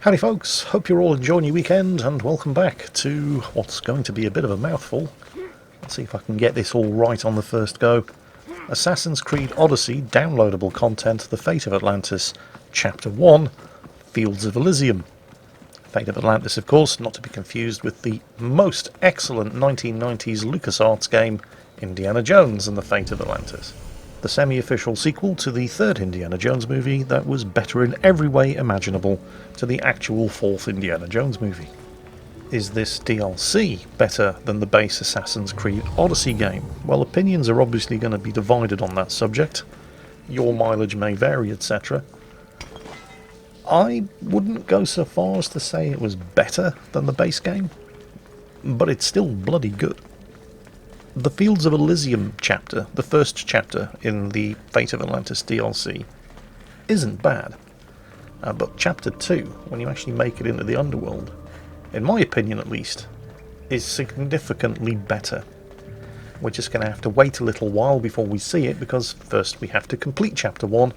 Howdy folks, hope you're all enjoying your weekend and welcome back to what's going to be a bit of a mouthful. Let's see if I can get this all right on the first go. Assassin's Creed Odyssey downloadable content, The Fate of Atlantis, Chapter 1, Fields of Elysium. Fate of Atlantis, of course, not to be confused with the most excellent 1990s LucasArts game, Indiana Jones and the Fate of Atlantis. The semi-official sequel to the third Indiana Jones movie that was better in every way imaginable to the actual fourth Indiana Jones movie. Is this DLC better than the base Assassin's Creed Odyssey game? Well, opinions are obviously going to be divided on that subject. Your mileage may vary, etc. I wouldn't go so far as to say it was better than the base game, but it's still bloody good. The Fields of Elysium chapter, the first chapter in the Fate of Atlantis DLC, isn't bad. But chapter 2, when you actually make it into the underworld, in my opinion at least, is significantly better. We're just going to have to wait a little while before we see it, because first we have to complete chapter 1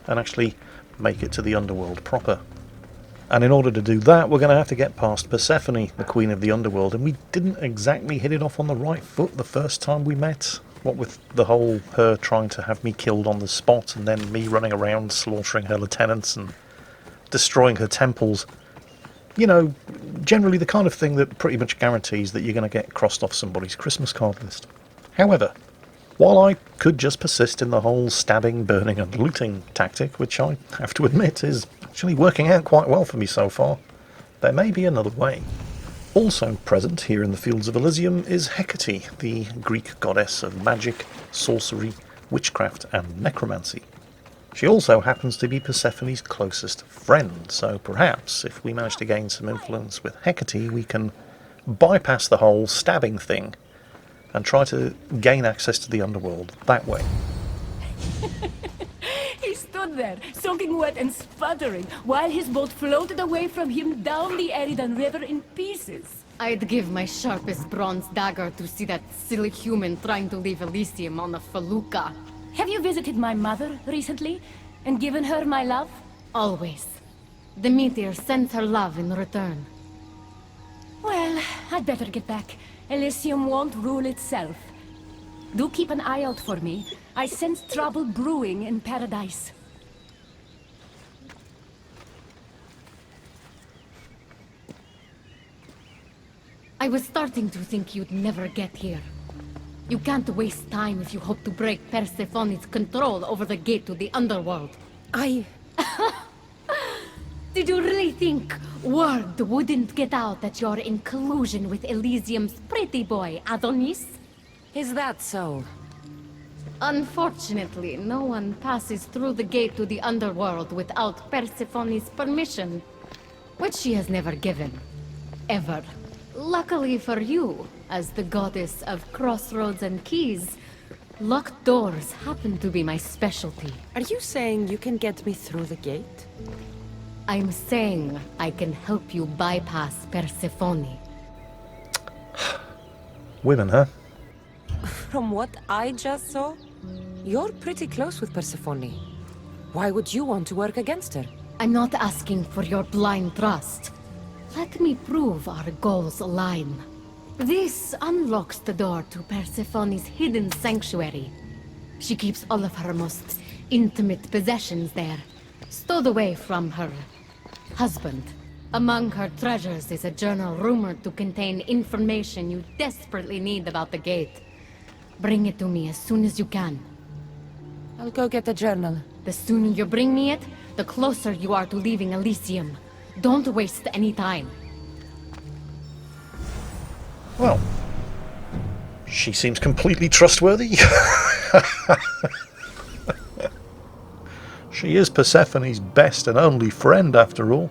and actually make it to the underworld proper. And in order to do that, we're going to have to get past Persephone, the queen of the underworld, and we didn't exactly hit it off on the right foot the first time we met. What with the whole her trying to have me killed on the spot, and then me running around slaughtering her lieutenants and destroying her temples. You know, generally the kind of thing that pretty much guarantees that you're going to get crossed off somebody's Christmas card list. However, while I could just persist in the whole stabbing, burning and looting tactic, which I have to admit is actually working out quite well for me so far, there may be another way. Also present here in the Fields of Elysium is Hekate, the Greek goddess of magic, sorcery, witchcraft and necromancy. She also happens to be Persephone's closest friend, so perhaps if we manage to gain some influence with Hekate, we can bypass the whole stabbing thing and try to gain access to the underworld that way. He stood there, soaking wet and sputtering, while his boat floated away from him down the Eridan River in pieces. I'd give my sharpest bronze dagger to see that silly human trying to leave Elysium on a felucca. Have you visited my mother recently, and given her my love? Always. The meteor sends her love in return. Well, I'd better get back. Elysium won't rule itself. Do keep an eye out for me. I sense trouble brewing in paradise. I was starting to think you'd never get here. You can't waste time if you hope to break Persephone's control over the gate to the underworld. Did you really think word wouldn't get out that you're in collusion with Elysium's pretty boy, Adonis? Is that so? Unfortunately, no one passes through the gate to the underworld without Persephone's permission, which she has never given. Ever. Luckily for you, as the goddess of crossroads and keys, locked doors happen to be my specialty. Are you saying you can get me through the gate? I'm saying I can help you bypass Persephone. Women, huh? From what I just saw, you're pretty close with Persephone. Why would you want to work against her? I'm not asking for your blind trust. Let me prove our goals align. This unlocks the door to Persephone's hidden sanctuary. She keeps all of her most intimate possessions there, stowed away from her husband. Among her treasures is a journal rumored to contain information you desperately need about the gate. Bring it to me as soon as you can. I'll go get the journal. The sooner you bring me it, the closer you are to leaving Elysium. Don't waste any time. Well, she seems completely trustworthy. She is Persephone's best and only friend, after all.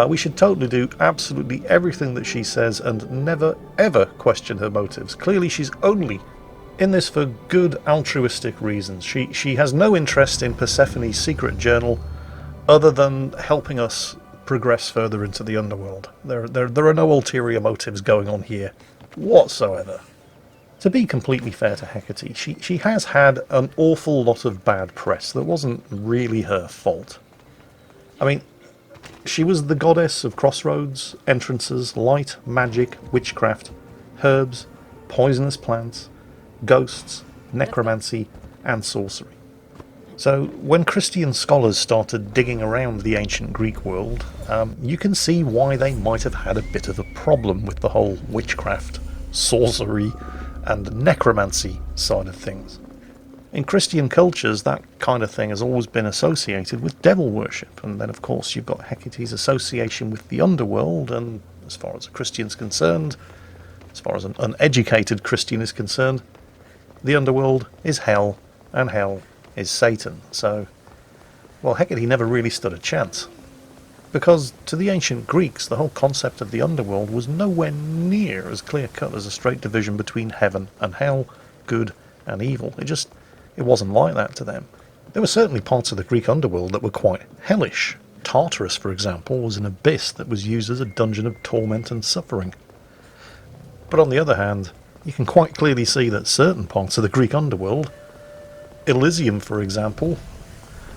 We should totally do absolutely everything that she says and never, ever question her motives. Clearly she's only in this for good altruistic reasons. She has no interest in Persephone's secret journal other than helping us progress further into the underworld. There are no ulterior motives going on here whatsoever. To be completely fair to Hekate, she has had an awful lot of bad press that wasn't really her fault. I mean, She was the goddess of crossroads, entrances, light, magic, witchcraft, herbs, poisonous plants, ghosts, necromancy, and sorcery. So when Christian scholars started digging around the ancient Greek world, you can see why they might have had a bit of a problem with the whole witchcraft, sorcery, and necromancy side of things. In Christian cultures, that kind of thing has always been associated with devil worship, and then of course you've got Hecate's association with the underworld, and as far as a Christian's concerned, as far as an uneducated Christian is concerned, the underworld is hell, and hell is Satan. So, well, Hecate never really stood a chance. Because to the ancient Greeks, the whole concept of the underworld was nowhere near as clear-cut as a straight division between heaven and hell, good and evil. It wasn't like that to them. There were certainly parts of the Greek underworld that were quite hellish. Tartarus, for example, was an abyss that was used as a dungeon of torment and suffering. But on the other hand, you can quite clearly see that certain parts of the Greek underworld, Elysium, for example,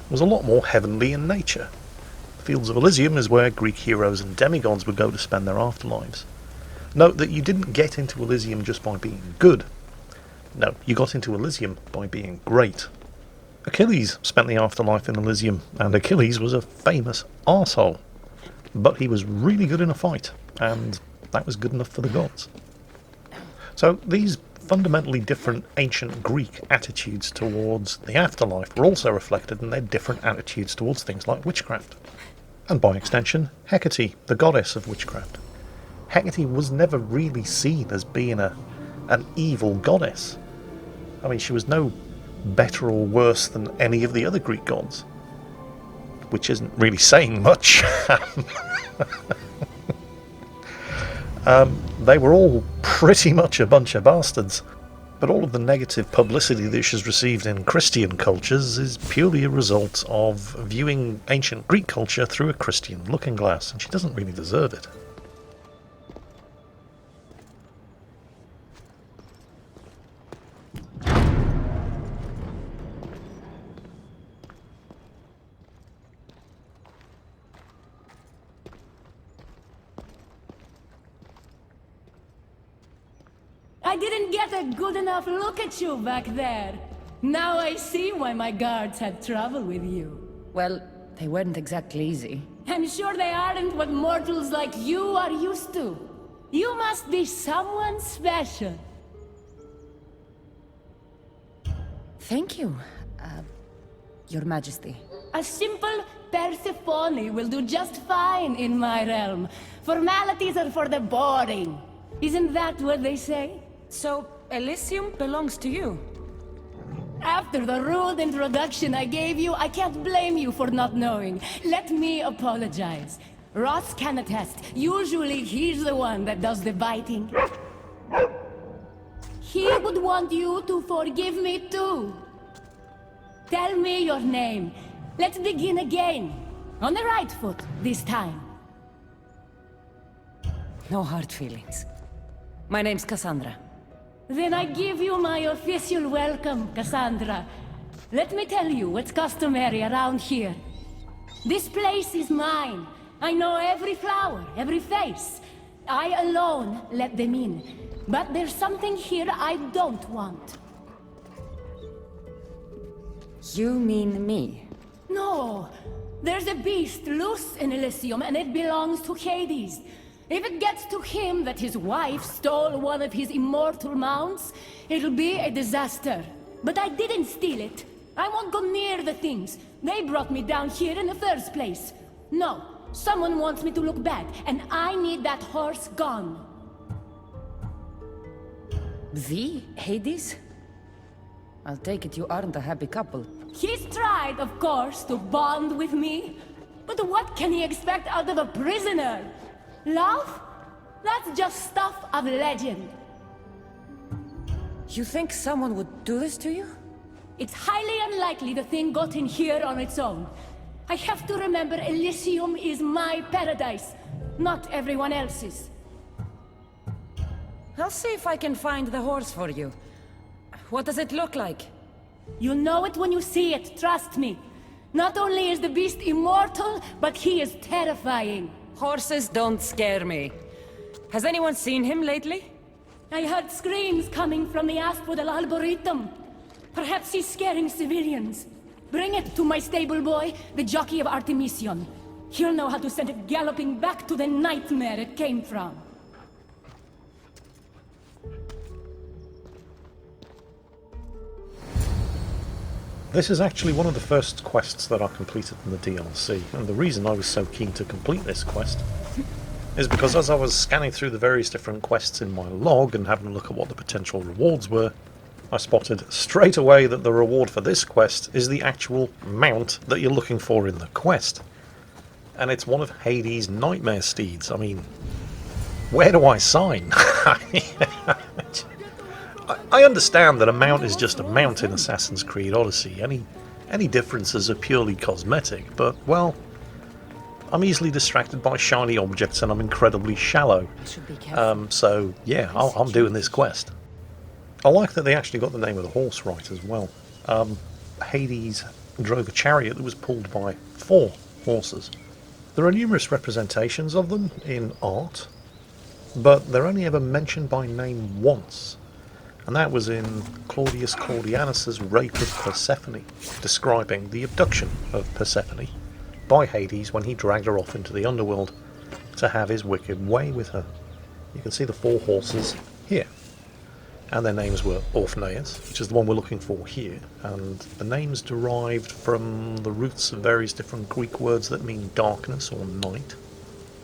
was a lot more heavenly in nature. The Fields of Elysium is where Greek heroes and demigods would go to spend their afterlives. Note that you didn't get into Elysium just by being good. No, you got into Elysium by being great. Achilles spent the afterlife in Elysium, and Achilles was a famous arsehole. But he was really good in a fight, and that was good enough for the gods. So these fundamentally different ancient Greek attitudes towards the afterlife were also reflected in their different attitudes towards things like witchcraft. And by extension, Hecate, the goddess of witchcraft. Hecate was never really seen as being an evil goddess. I mean, she was no better or worse than any of the other Greek gods. Which isn't really saying much. They were all pretty much a bunch of bastards. But all of the negative publicity that she's received in Christian cultures is purely a result of viewing ancient Greek culture through a Christian looking glass, and she doesn't really deserve it. I didn't get a good enough look at you back there. Now I see why my guards had trouble with you. Well, they weren't exactly easy. I'm sure they aren't what mortals like you are used to. You must be someone special. Thank you, Your Majesty. A simple Persephone will do just fine in my realm. Formalities are for the boring. Isn't that what they say? So, Elysium belongs to you? After the rude introduction I gave you, I can't blame you for not knowing. Let me apologize. Ross can attest. Usually he's the one that does the biting. He would want you to forgive me too. Tell me your name. Let's begin again. On the right foot, this time. No hard feelings. My name's Cassandra. Then I give you my official welcome, Cassandra. Let me tell you what's customary around here. This place is mine. I know every flower, every face. I alone let them in. But there's something here I don't want. You mean me? No. There's a beast loose in Elysium and it belongs to Hades. If it gets to him that his wife stole one of his immortal mounts, it'll be a disaster. But I didn't steal it. I won't go near the things. They brought me down here in the first place. No, someone wants me to look bad, and I need that horse gone. The Hades? I'll take it you aren't a happy couple. He's tried, of course, to bond with me. But what can he expect out of a prisoner? Love? That's just stuff of legend. You think someone would do this to you? It's highly unlikely the thing got in here on its own. I have to remember Elysium is my paradise, not everyone else's. I'll see if I can find the horse for you. What does it look like? You'll know it when you see it, trust me. Not only is the beast immortal, but he is terrifying. Horses don't scare me. Has anyone seen him lately? I heard screams coming from the Asphodel Arboretum. Perhaps he's scaring civilians. Bring it to my stable boy, the jockey of Artemision. He'll know how to send it galloping back to the nightmare it came from. This is actually one of the first quests that I completed in the DLC, and the reason I was so keen to complete this quest is because as I was scanning through the various different quests in my log and having a look at what the potential rewards were, I spotted straight away that the reward for this quest is the actual mount that you're looking for in the quest. And it's one of Hades' nightmare steeds. I mean, where do I sign? I understand that a mount is just a mount in Assassin's Creed Odyssey. Any differences are purely cosmetic, but, well, I'm easily distracted by shiny objects and I'm incredibly shallow. So, yeah, I'm doing this quest. I like that they actually got the name of the horse right as well. Hades drove a chariot that was pulled by 4 horses. There are numerous representations of them in art, but they're only ever mentioned by name once. And that was in Claudius Claudianus's Rape of Persephone, describing the abduction of Persephone by Hades when he dragged her off into the underworld to have his wicked way with her. You can see the 4 horses here, and their names were Orpheus, which is the one we're looking for here, and the names derived from the roots of various different Greek words that mean darkness or night.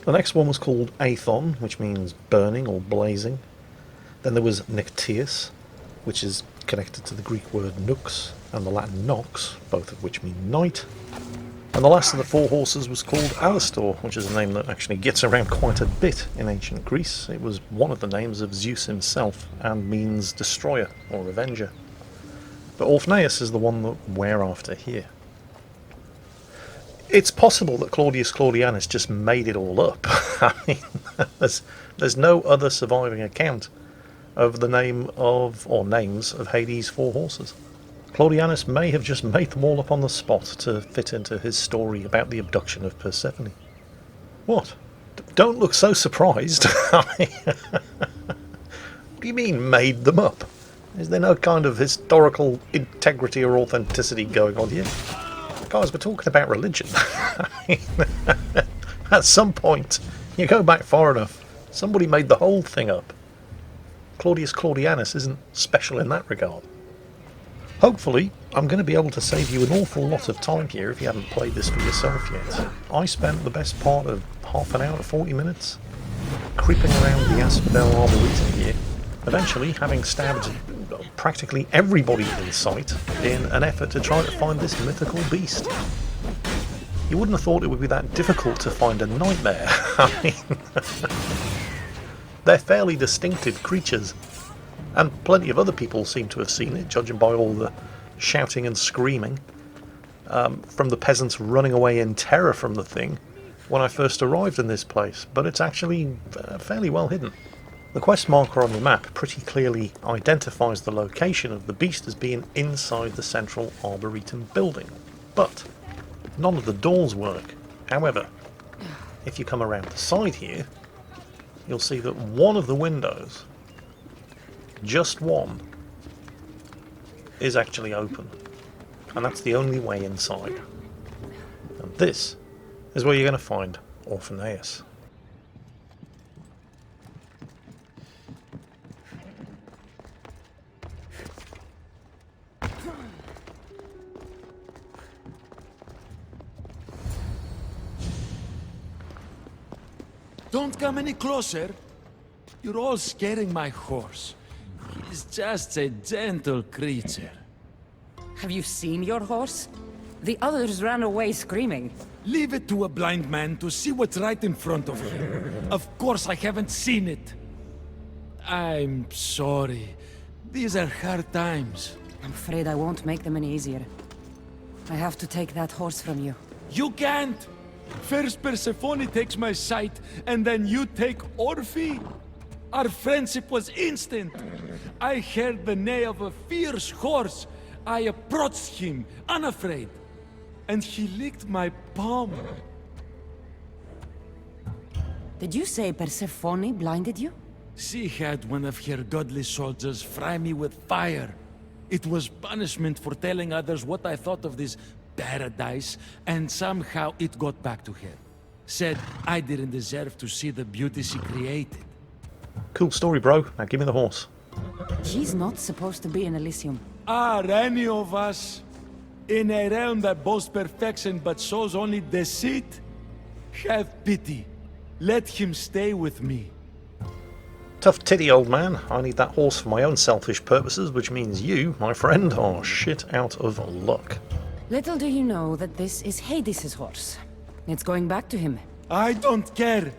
The next one was called Aethon, which means burning or blazing. Then there was Nycteus, which is connected to the Greek word nux and the Latin nox, both of which mean night. And the last of the 4 horses was called Alastor, which is a name that actually gets around quite a bit in ancient Greece. It was one of the names of Zeus himself and means destroyer or avenger. But Orpheus is the one that we're after here. It's possible that Claudius Claudianus just made it all up. I mean, there's no other surviving account of the name of, or names of Hades' 4 horses. Claudianus may have just made them all up on the spot to fit into his story about the abduction of Persephone. What? Don't look so surprised. What do you mean, made them up? Is there no kind of historical integrity or authenticity going on here? Guys, we're talking about religion. At some point, you go back far enough, somebody made the whole thing up. Claudius Claudianus isn't special in that regard. Hopefully, I'm going to be able to save you an awful lot of time here if you haven't played this for yourself yet. I spent the best part of half an hour to 40 minutes creeping around the Asphodel Arboretum here, eventually having stabbed practically everybody in sight in an effort to try to find this mythical beast. You wouldn't have thought it would be that difficult to find a nightmare. I mean, they're fairly distinctive creatures, and plenty of other people seem to have seen it, judging by all the shouting and screaming from the peasants running away in terror from the thing when I first arrived in this place, but it's actually fairly well hidden. The quest marker on the map pretty clearly identifies the location of the beast as being inside the central Arboretum building, but none of the doors work. However, if you come around the side here, you'll see that one of the windows, just one, is actually open, and that's the only way inside. And this is where you're going to find Orpheus. Don't come any closer. You're all scaring my horse. He's just a gentle creature. Have you seen your horse? The others ran away screaming. Leave it to a blind man to see what's right in front of him. Of course I haven't seen it. I'm sorry. These are hard times. I'm afraid I won't make them any easier. I have to take that horse from you. You can't! First Persephone takes my sight, and then you take Orphe? Our friendship was instant. I heard the neigh of a fierce horse. I approached him, unafraid. and he licked my palm. Did you say Persephone blinded you? She had one of her godly soldiers fry me with fire. It was punishment for telling others what I thought of this paradise, and somehow it got back to her. Said I didn't deserve to see the beauty she created. Cool story, bro. Now give me the horse. He's not supposed to be in Elysium. Are any of us in a realm that boasts perfection but shows only deceit? Have pity. Let him stay with me. Tough titty, old man. I need that horse for my own selfish purposes, which means you, my friend, are shit out of luck. Little do you know that this is Hades' horse. It's going back to him. I don't care.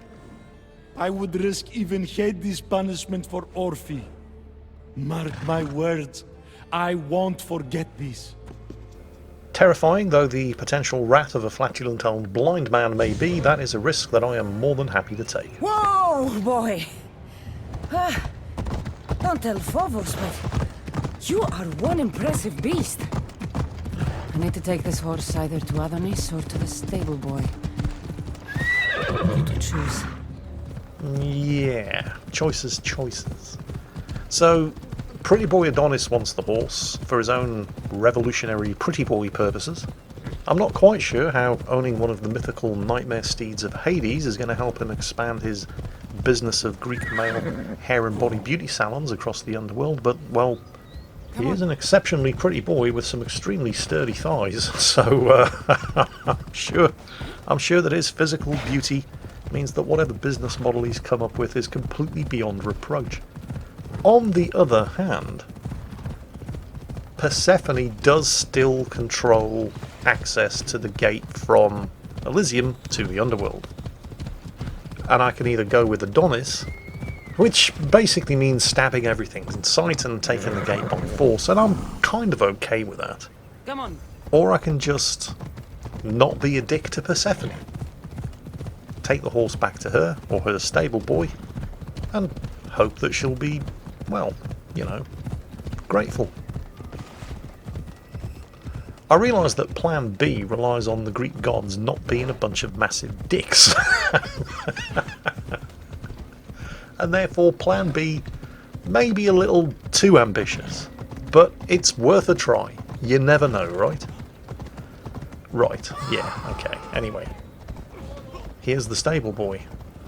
I would risk even Hades' punishment for Orphe. Mark my words, I won't forget this. Terrifying though the potential wrath of a flatulent old blind man may be, that is a risk that I am more than happy to take. Whoa, boy! Don't tell Phobos, but you are one impressive beast. I need to take this horse either to Adonis or to the stable boy. You to choose. Yeah, choices. So, pretty boy Adonis wants the horse for his own revolutionary pretty boy purposes. I'm not quite sure how owning one of the mythical nightmare steeds of Hades is going to help him expand his business of Greek male hair and body beauty salons across the underworld, but, well, he is an exceptionally pretty boy with some extremely sturdy thighs, so I'm sure that his physical beauty means that whatever business model he's come up with is completely beyond reproach. On the other hand, Persephone does still control access to the gate from Elysium to the underworld. And I can either go with Adonis, which basically means stabbing everything in sight and taking the gate by force, and I'm kind of okay with that. Come on. Or I can just not be a dick to Persephone. Take the horse back to her, or her stable boy, and hope that she'll be, well, you know, grateful. I realise that Plan B relies on the Greek gods not being a bunch of massive dicks. And therefore Plan B may be a little too ambitious. But it's worth a try. You never know, right? Right, yeah, okay. Anyway. Here's the stable boy.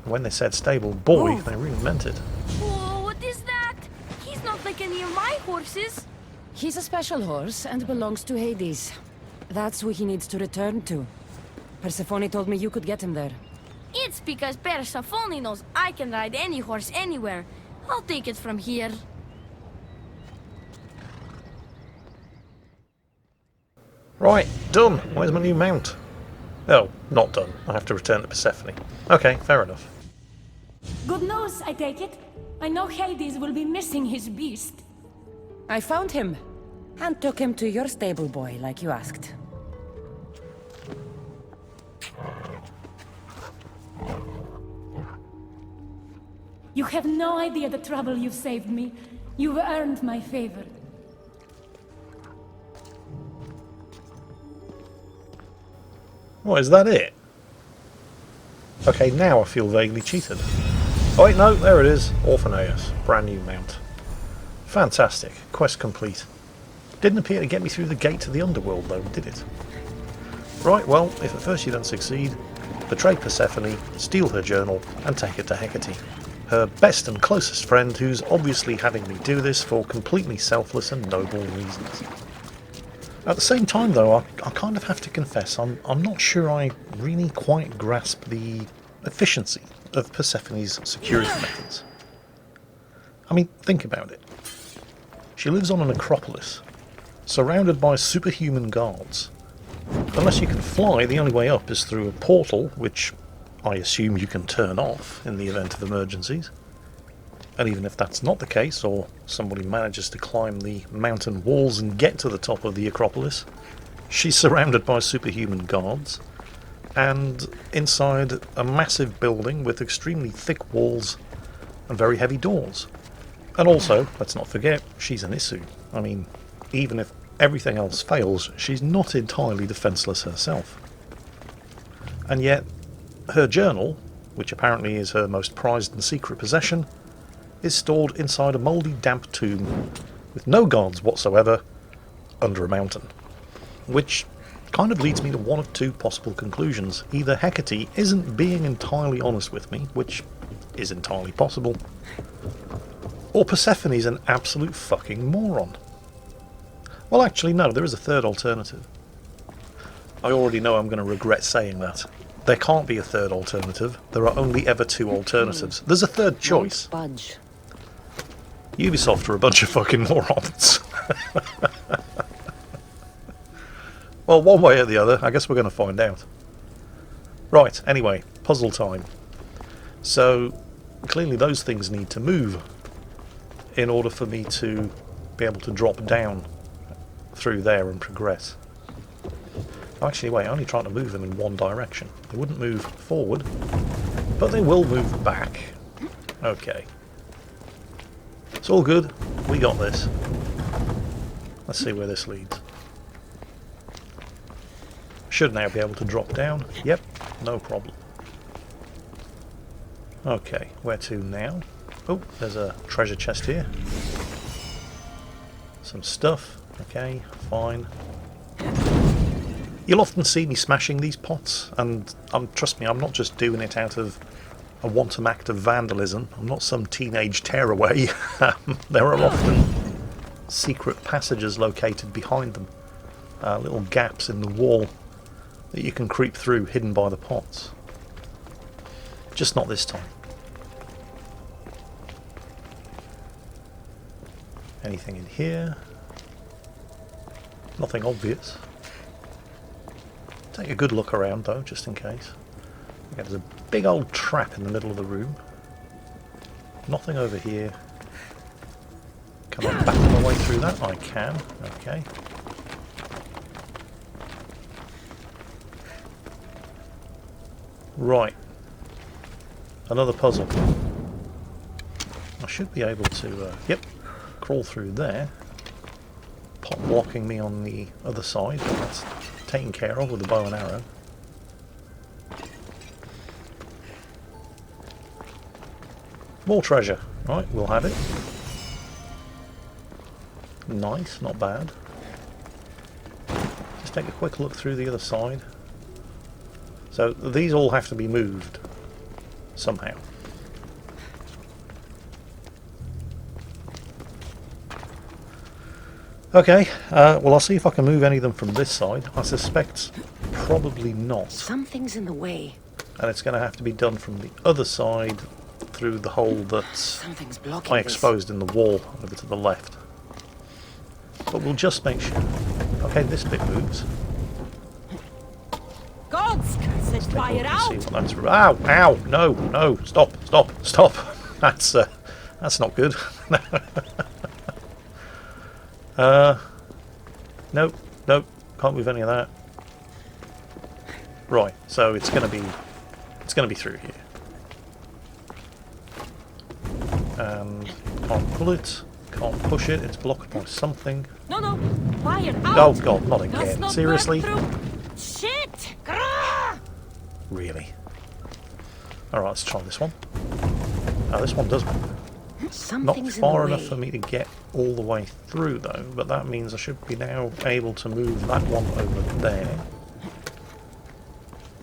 When they said stable boy, they really meant it. Whoa, what is that? He's not like any of my horses. He's a special horse and belongs to Hades. That's who he needs to return to. Persephone told me you could get him there. It's because Persephone knows I can ride any horse anywhere. I'll take it from here. Right, done. Where's my new mount? Oh, not done. I have to return to Persephone. Okay, fair enough. Good news, I take it. I know Hades will be missing his beast. I found him and took him to your stable boy like you asked. You have no idea the trouble you've saved me. You've earned my favor. What, is that it? Okay, now I feel vaguely cheated. Oh wait, no, there it is. Orphaneus. Brand new mount. Fantastic. Quest complete. Didn't appear to get me through the gate to the underworld though, did it? Right, well, if at first you don't succeed, betray Persephone, steal her journal, and take it to Hekate. Her best and closest friend, who's obviously having me do this for completely selfless and noble reasons. At the same time though, I kind of have to confess, I'm not sure I really quite grasp the efficiency of Persephone's security methods. I mean, think about it. She lives on an acropolis, surrounded by superhuman guards. Unless you can fly, the only way up is through a portal, which I assume you can turn off in the event of emergencies. And even if that's not the case, or somebody manages to climb the mountain walls and get to the top of the Acropolis, she's surrounded by superhuman guards, and inside a massive building with extremely thick walls and very heavy doors. And also, let's not forget, she's an Isu. I mean, even if everything else fails, she's not entirely defenceless herself. And yet, her journal, which apparently is her most prized and secret possession, is stored inside a mouldy, damp tomb with no guards whatsoever under a mountain. Which kind of leads me to one of two possible conclusions. Either Hekate isn't being entirely honest with me, which is entirely possible, or Persephone's an absolute fucking moron. Well, actually, no, there is a third alternative. I already know I'm going to regret saying that. There can't be a third alternative. There are only ever two alternatives. There's a third choice. Budge. Ubisoft are a bunch of fucking morons. Well, one way or the other, I guess we're going to find out. Right, anyway, puzzle time. So, clearly those things need to move in order for me to be able to drop down through there and progress. Actually, wait, I'm only trying to move them in one direction. They wouldn't move forward, but they will move back. Okay. It's all good. We got this. Let's see where this leads. Should now be able to drop down. Yep, no problem. Okay, where to now? Oh, there's a treasure chest here. Some stuff. Okay, fine. You'll often see me smashing these pots, and trust me, I'm not just doing it out of a wanton act of vandalism. I'm not some teenage tearaway. There are often secret passages located behind them. Little gaps in the wall that you can creep through, hidden by the pots. Just not this time. Anything in here? Nothing obvious. Take a good look around though, just in case. Okay, there's a big old trap in the middle of the room. Nothing over here. Can I back my way through that? I can. Okay. Right. Another puzzle. I should be able to, yep, crawl through there. Pot blocking me on the other side, but that's taken care of with the bow and arrow. More treasure. Right, we'll have it. Nice, not bad. Just take a quick look through the other side. So these all have to be moved somehow. Okay, well I'll see if I can move any of them from this side. I suspect probably not. Something's in the way. And it's going to have to be done from the other side through the hole that Something's blocking I exposed in the wall over to the left. But we'll just make sure. Okay, this bit moves. Gods, set fire out! See what that's. Ow! Ow! No! No! Stop! Stop! Stop! That's not good. Nope. Nope. Can't move any of that. Right. So it's gonna be through here. And can't pull it. Can't push it. It's blocked by something. No, no! Fire out! Oh god! Not Does again. not Seriously? work through. Shit! Grah! Really? Alright, let's try this one. Now this one does move. Not Something's far in the enough way. for me to get all the way through though, but that means I should be now able to move that one over there.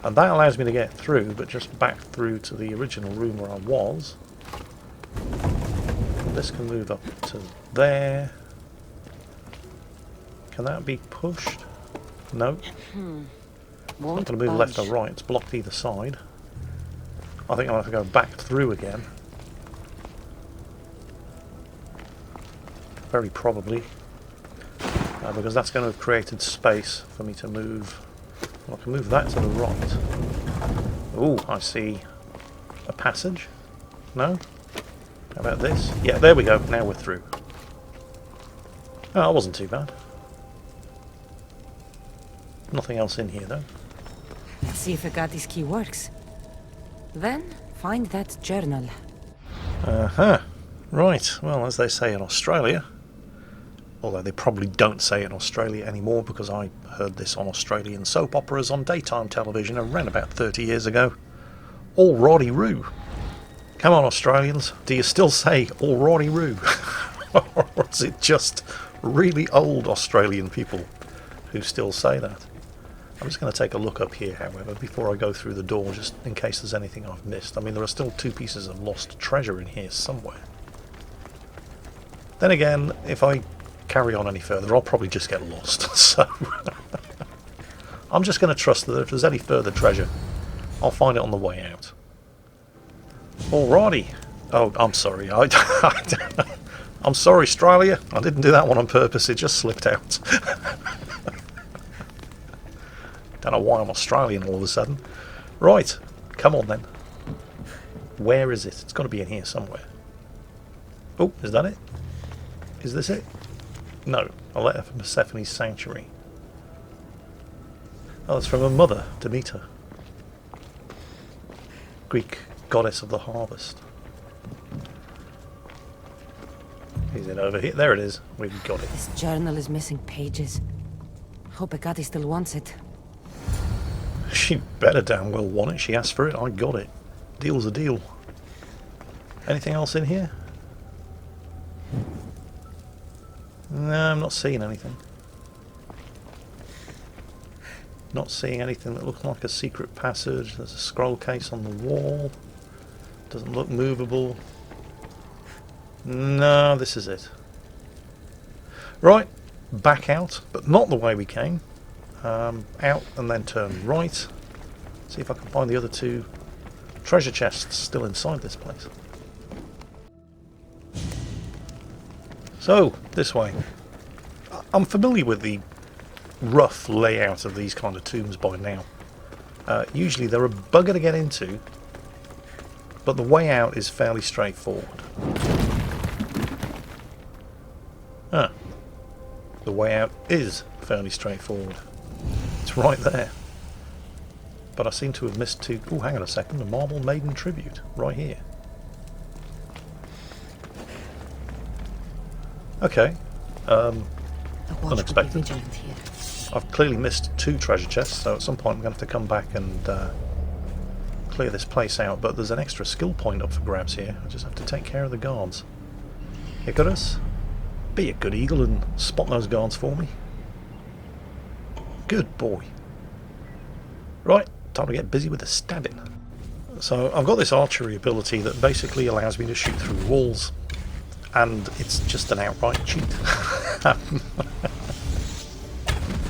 And that allows me to get through, but just back through to the original room where I was. This can move up to there. Can that be pushed? No. Won't Not going to move left or budge. right, it's blocked either side. I think I'll have to go back through again. Very probably. Because that's going to have created space for me to move. Well, I can move that to the right. Oh, I see a passage. No? How about this? Yeah, there we go. Now we're through. Oh, that wasn't too bad. Nothing else in here though. Let's see if Hekate's key works. Then, find that journal. Uh-huh. Right. Well, as they say in Australia, Although they probably don't say it in Australia anymore, because I heard this on Australian soap operas on daytime television around about 30 years ago. All roddy roo. Come on, Australians, do you still say all roddy roo? Or is it just really old Australian people who still say that? I'm just going to take a look up here, however, before I go through the door, just in case there's anything I've missed. I mean, there are still 2 pieces of lost treasure in here somewhere. Then again, if I carry on any further, I'll probably just get lost. So I'm just going to trust that if there's any further treasure, I'll find it on the way out. Alrighty. Oh, I'm sorry. I'm sorry, Australia. I didn't do that one on purpose. It just slipped out. Don't know why I'm Australian all of a sudden. Right. Come on then. Where is it? It's got to be in here somewhere. Oh, is that it? Is this it? No. A letter from Persephone's sanctuary. Oh, it's from her mother, Demeter. Greek goddess of the harvest. Is it over here? There it is. We've got it. This journal is missing pages. Hope Hekate still wants it. She better damn well want it. She asked for it. I got it. Deal's a deal. Anything else in here? No, I'm not seeing anything. Not seeing anything that looks like a secret passage. There's a scroll case on the wall. Doesn't look movable. No, this is it. Right, back out, but not the way we came. Out and then turn right. See if I can find the other 2 treasure chests still inside this place. So, this way. I'm familiar with the rough layout of these kind of tombs by now. Usually they're a bugger to get into, but the way out is fairly straightforward. The way out is fairly straightforward. It's right there. But I seem to have missed 2... Oh, hang on a second. The Marble Maiden tribute. Right here. Okay. Unexpected. I've clearly missed 2 treasure chests, so at some point I'm going to have to come back and clear this place out. But there's an extra skill point up for grabs here. I just have to take care of the guards. Icarus, be a good eagle and spot those guards for me. Good boy. Right, time to get busy with the stabbing. So I've got this archery ability that basically allows me to shoot through walls. And it's just an outright cheat.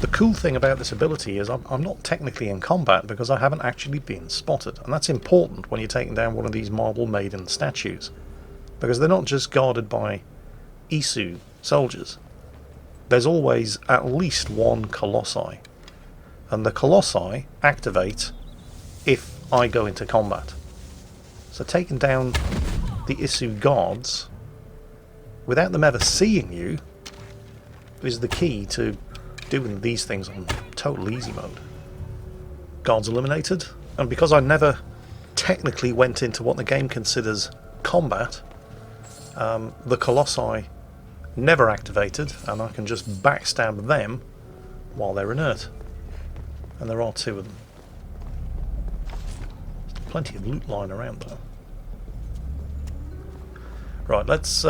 The cool thing about this ability is I'm not technically in combat because I haven't actually been spotted. And that's important when you're taking down one of these Marble Maiden statues. Because they're not just guarded by Isu soldiers. There's always at least 1 Colossi. And the Colossi activate if I go into combat. So taking down the Isu guards without them ever seeing you is the key to doing these things on total easy mode. Guards eliminated, and because I never technically went into what the game considers combat, the Colossi never activated, and I can just backstab them while they're inert. And there are 2 of them. There's plenty of loot lying around though. Right, let's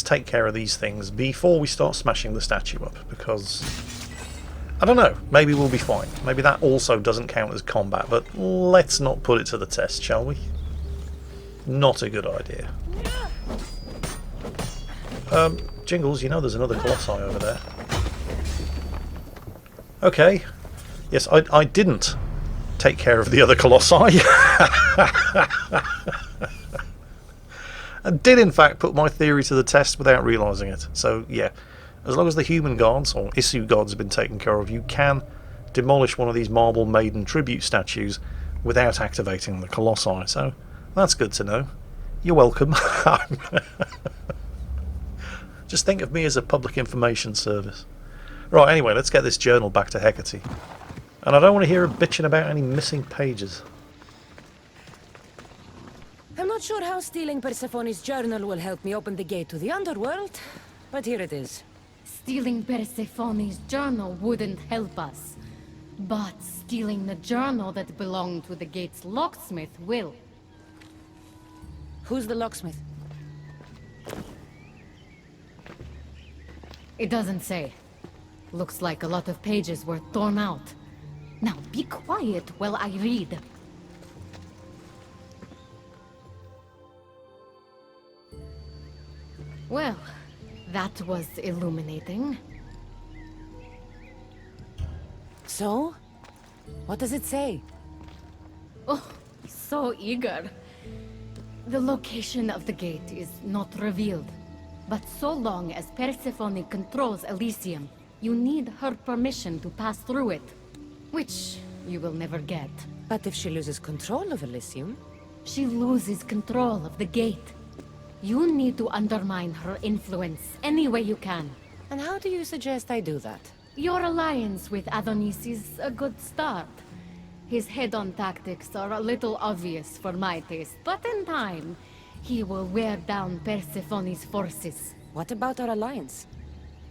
take care of these things before we start smashing the statue up, because I don't know, maybe we'll be fine. Maybe that also doesn't count as combat, but let's not put it to the test, shall we? Not a good idea. Jingles, you know there's another Colossi over there. Okay. Yes, I didn't take care of the other Colossi. I did in fact put my theory to the test without realising it. So yeah, as long as the human gods, or Isu gods, have been taken care of, you can demolish one of these Marble Maiden tribute statues without activating the Colossi. So that's good to know. You're welcome. Just think of me as a public information service. Right, anyway, let's get this journal back to Hekate. And I don't want to hear her bitching about any missing pages. I'm not sure how stealing Persephone's journal will help me open the gate to the underworld, but here it is. Stealing Persephone's journal wouldn't help us. But stealing the journal that belonged to the gate's locksmith will. Who's the locksmith? It doesn't say. Looks like a lot of pages were torn out. Now be quiet while I read. Well, that was illuminating. So? What does it say? Oh, so eager. The location of the gate is not revealed. But so long as Persephone controls Elysium, you need her permission to pass through it. Which you will never get. But if she loses control of Elysium? She loses control of the gate. You need to undermine her influence any way you can. And how do you suggest I do that? Your alliance with Adonis is a good start. His head-on tactics are a little obvious for my taste, but in time, he will wear down Persephone's forces. What about our alliance?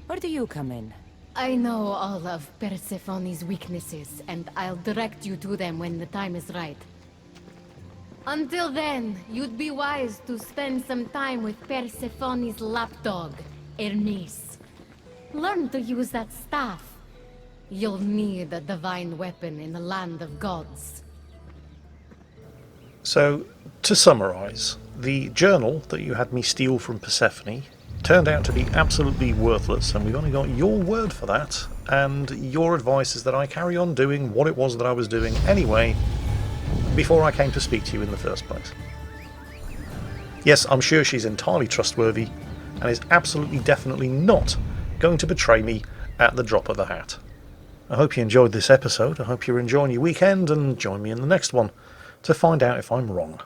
Where do you come in? I know all of Persephone's weaknesses, and I'll direct you to them when the time is right. Until then, you'd be wise to spend some time with Persephone's lapdog, Hermes. Learn to use that staff. You'll need a divine weapon in the land of gods. So, to summarise, the journal that you had me steal from Persephone turned out to be absolutely worthless, and we've only got your word for that, and your advice is that I carry on doing what it was that I was doing anyway, before I came to speak to you in the first place. Yes, I'm sure she's entirely trustworthy, and is absolutely definitely not going to betray me at the drop of a hat. I hope you enjoyed this episode, I hope you're enjoying your weekend, and join me in the next one to find out if I'm wrong.